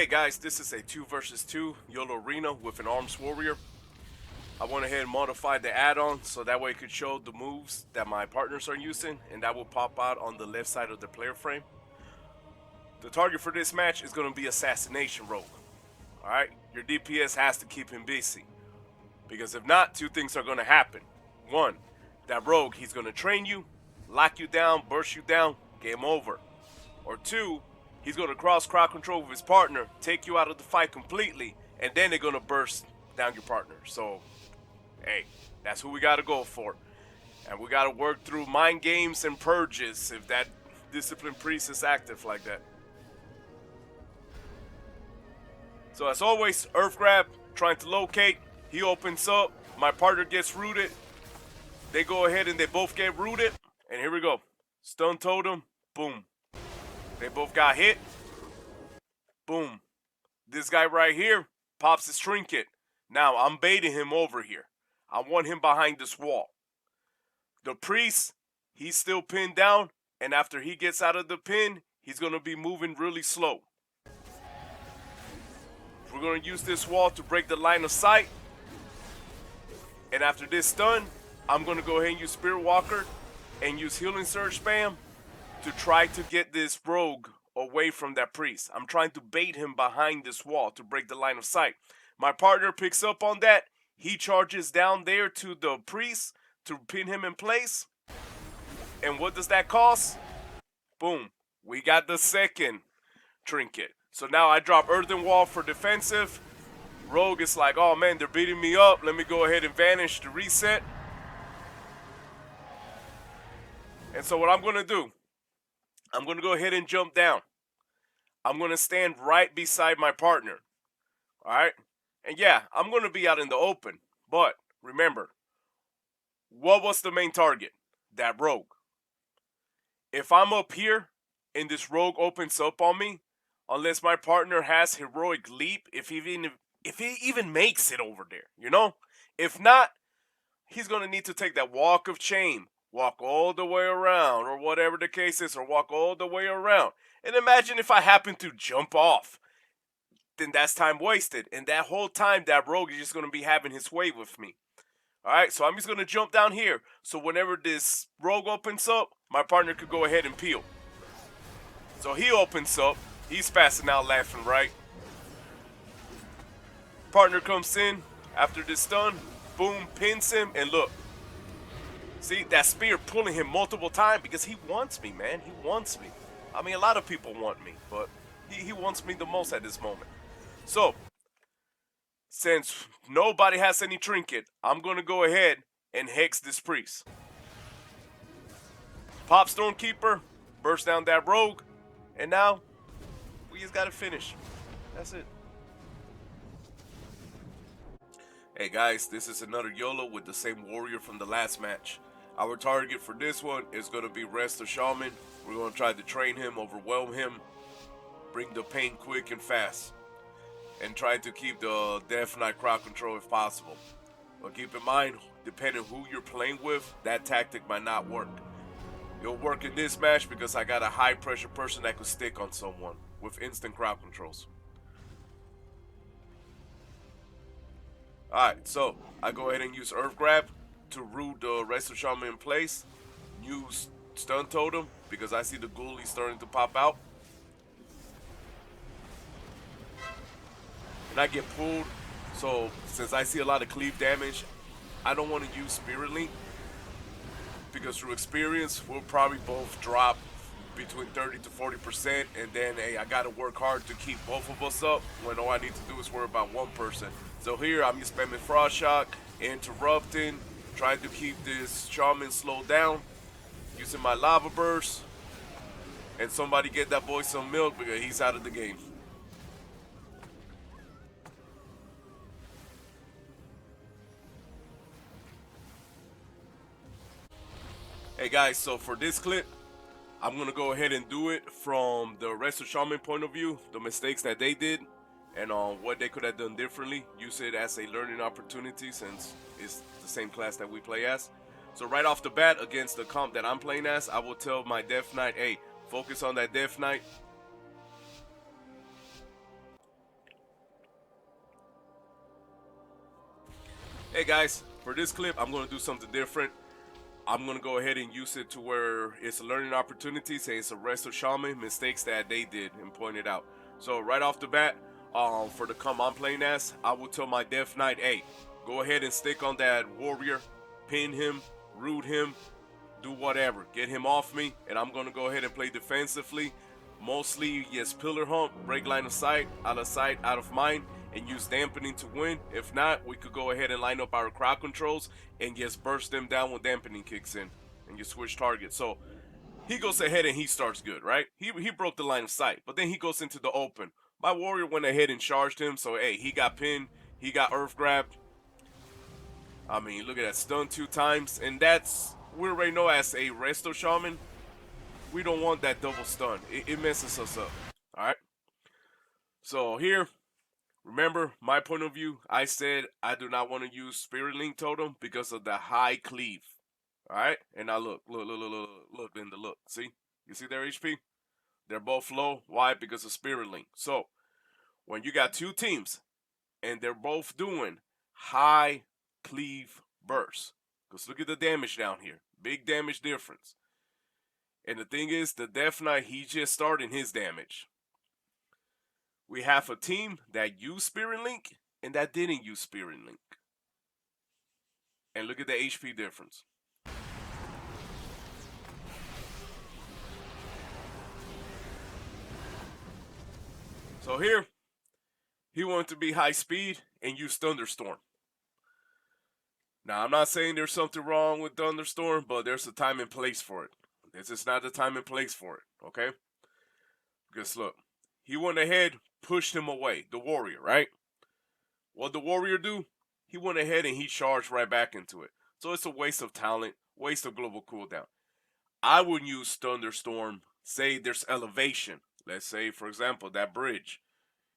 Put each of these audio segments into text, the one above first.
Hey guys, this is a 2 versus 2 Yolo arena with an arms warrior. I went ahead and modified the add-on so that way it could show the moves that my partners are using, and that will pop out on the left side of the player frame. The target for this match is going to be Assassination Rogue. Alright, your DPS has to keep him busy, because if not, two things are going to happen. One, that rogue, he's going to train you, lock you down, burst you down, game over. Or two, he's going to cross crowd control with his partner, take you out of the fight completely, and then they're going to burst down your partner. So, hey, that's who we got to go for. And we got to work through mind games and purges if that discipline priest is active like that. So as always, Earth Grab, trying to locate. He opens up, my partner gets rooted. They go ahead and they both get rooted. And here we go. Stun totem, boom. They both got hit. Boom. This guy right here pops his trinket. Now I'm baiting him over here. I want him behind this wall. The priest, he's still pinned down. And after he gets out of the pin, he's going to be moving really slow. We're going to use this wall to break the line of sight. And after this stun, I'm going to go ahead and use Spirit Walker and use Healing Surge Spam to try to get this rogue away from that priest. I'm trying to bait him behind this wall to break the line of sight. My partner picks up on that. He charges down there to the priest to pin him in place. And what does that cost? Boom. We got the second trinket. So now I drop Earthen Wall for defensive. Rogue is like, oh man, they're beating me up. Let me go ahead and vanish to reset. And so what I'm going to do, I'm going to go ahead and jump down. I'm going to stand right beside my partner. Alright? And yeah, I'm going to be out in the open. But remember, what was the main target? That rogue. If I'm up here and this rogue opens up on me, unless my partner has heroic leap, if he even makes it over there, you know? If not, he's going to need to take that walk of shame. Walk all the way around, or whatever the case is, or walk all the way around. And imagine if I happen to jump off. Then that's time wasted. And that whole time, that rogue is just going to be having his way with me. Alright, so I'm just going to jump down here. So whenever this rogue opens up, my partner could go ahead and peel. So he opens up. He's passing out left and right. Partner comes in after this stun. Boom, pins him, and look. See, that spear pulling him multiple times because he wants me, man. He wants me. I mean, a lot of people want me, but he wants me the most at this moment. So, since nobody has any trinket, I'm going to go ahead and hex this priest. Pop Stonekeeper, burst down that rogue, and now we just got to finish. That's it. Hey guys, this is another Yolo with the same warrior from the last match. Our target for this one is going to be Resto Shaman. We're going to try to train him, overwhelm him, bring the pain quick and fast, and try to keep the Death Knight crowd control if possible. But keep in mind, depending who you're playing with, that tactic might not work. It'll work in this match because I got a high pressure person that could stick on someone with instant crowd controls. Alright, so I go ahead and use Earth Grab to root the Resto Shaman in place. Use Stun Totem because I see the ghoulie starting to pop out. And I get pulled, so since I see a lot of cleave damage, I don't want to use Spirit Link because through experience, we'll probably both drop between 30 to 40%, and then hey, I gotta work hard to keep both of us up when all I need to do is worry about one person. So here I'm just spamming Frost Shock, interrupting, trying to keep this Shaman slowed down, using my Lava Burst, and somebody get that boy some milk because he's out of the game. Hey guys, so for this clip, I'm going to go ahead and do it from the Resto Shaman point of view, the mistakes that they did, and what they could have done differently. Use it as a learning opportunity since it's the same class that we play as. So right off the bat, against the comp that I'm playing as, I will tell my Death Knight, hey, focus on that Death Knight. Hey guys, for this clip, I'm going to do something different. I'm going to go ahead and use it to where it's a learning opportunity, say it's a Resto Shaman, mistakes that they did and point it out. So right off the bat, for the come I'm playing as, I will tell my Death Knight, hey, go ahead and stick on that warrior, pin him, root him, do whatever. Get him off me, and I'm going to go ahead and play defensively. Mostly, yes, pillar hump, break line of sight, out of mind, and use dampening to win. If not, we could go ahead and line up our crowd controls and just burst them down when dampening kicks in and you switch targets. So he goes ahead and he starts good, right? He broke the line of sight, but then he goes into the open. My warrior went ahead and charged him, so hey, he got pinned, he got earth grabbed. I mean, look at that, stun 2 times, and that's we already know as a Resto Shaman, we don't want that double stun. It messes us up. Alright? So here, remember my point of view, I said I do not want to use Spirit Link Totem because of the high cleave. Alright? And now look, in the look. See? You see their HP? They're both low. Why? Because of Spirit Link. So, when you got two teams and they're both doing high cleave bursts, because look at the damage down here. Big damage difference. And the thing is, the Death Knight, he just starting his damage. We have a team that used Spirit Link and that didn't use Spirit Link. And look at the HP difference. So here, he wanted to be high speed and use Thunderstorm. Now, I'm not saying there's something wrong with Thunderstorm, but there's a time and place for it. This is not the time and place for it, okay? Because look, he went ahead, pushed him away, the warrior, right? What the warrior do? He went ahead and he charged right back into it. So it's a waste of talent, waste of global cooldown. I would use Thunderstorm, say there's elevation. Let's say, for example, that bridge.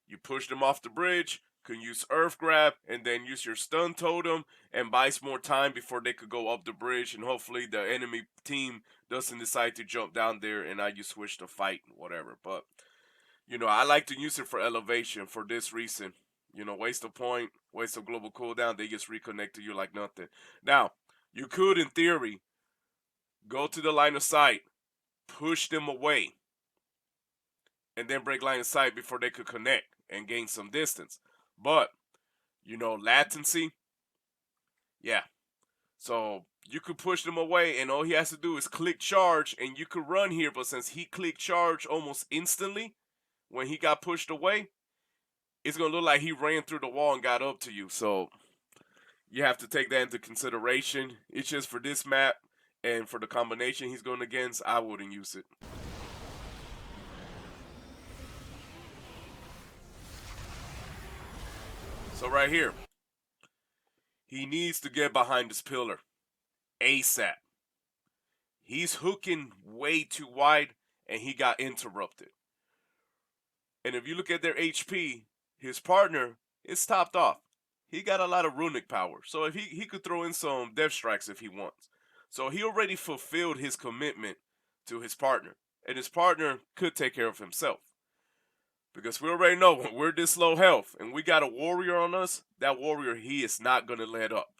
You push them off the bridge, can use Earth Grab, and then use your Stun Totem, and buys more time before they could go up the bridge, and hopefully the enemy team doesn't decide to jump down there, and now you switch to fight, whatever. But, I like to use it for elevation for this reason. Waste of point, waste of global cooldown, they just reconnect to you like nothing. Now, you could, in theory, go to the line of sight, push them away, and then break line of sight before they could connect and gain some distance. But, latency, yeah. So you could push them away, and all he has to do is click charge, and you could run here. But since he clicked charge almost instantly when he got pushed away, it's going to look like he ran through the wall and got up to you. So you have to take that into consideration. It's just for this map and for the combination he's going against, I wouldn't use it. So right here, he needs to get behind this pillar ASAP. He's hooking way too wide, and he got interrupted. And if you look at their HP, his partner is topped off. He got a lot of runic power, so if he could throw in some death strikes if he wants. So he already fulfilled his commitment to his partner, and his partner could take care of himself. Because we already know when we're this low health and we got a warrior on us, that warrior, he is not going to let up.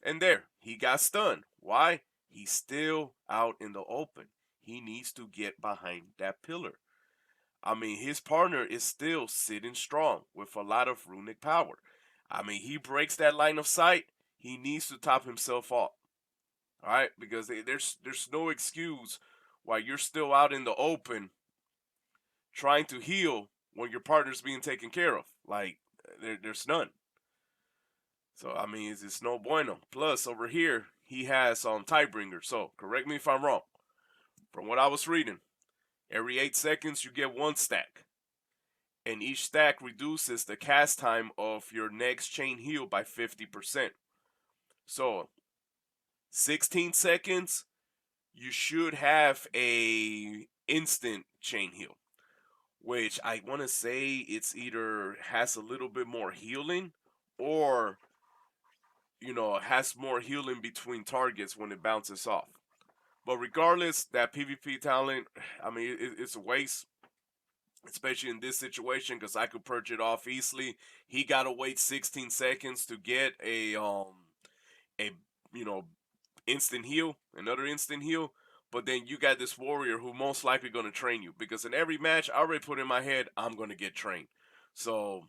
And there, he got stunned. Why? He's still out in the open. He needs to get behind that pillar. I mean, his partner is still sitting strong with a lot of runic power. I mean, he breaks that line of sight. He needs to top himself off. All right, because there's no excuse why you're still out in the open trying to heal when your partner's being taken care of. Like there's none. So I mean, it's no bueno. Plus over here he has Tidebringer. So correct me if I'm wrong. From what I was reading, every 8 seconds you get 1 stack, and each stack reduces the cast time of your next chain heal by 50%. So 16 seconds, you should have a instant chain heal, which I want to say it's either has a little bit more healing or has more healing between targets when it bounces off. But regardless, that PvP talent, I mean, it's a waste. especially in this situation, because I could purge it off easily. He gotta wait 16 seconds to get a you know instant heal, another instant heal. But then you got this warrior who most likely gonna train you, because in every match I already put in my head I'm gonna get trained. So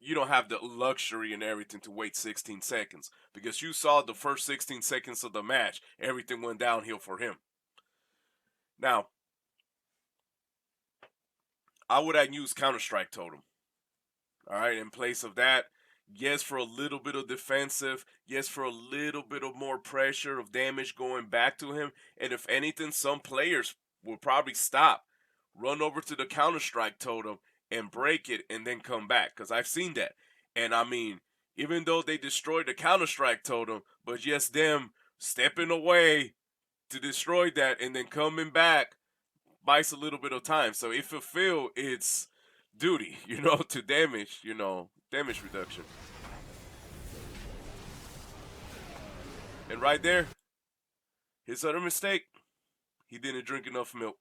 you don't have the luxury and everything to wait 16 seconds, because you saw the first 16 seconds of the match, everything went downhill for him. Now, I would have used Counter Strike Totem. All right, in place of that, yes, for a little bit of defensive, yes, for a little bit of more pressure of damage going back to him. And if anything, some players will probably stop, run over to the Counter Strike Totem and break it and then come back. Because I've seen that. And I mean, even though they destroyed the Counter Strike Totem, but just them stepping away to destroy that and then coming back buys a little bit of time. So it fulfill its duty, to damage, damage reduction. And right there, his other mistake, he didn't drink enough milk.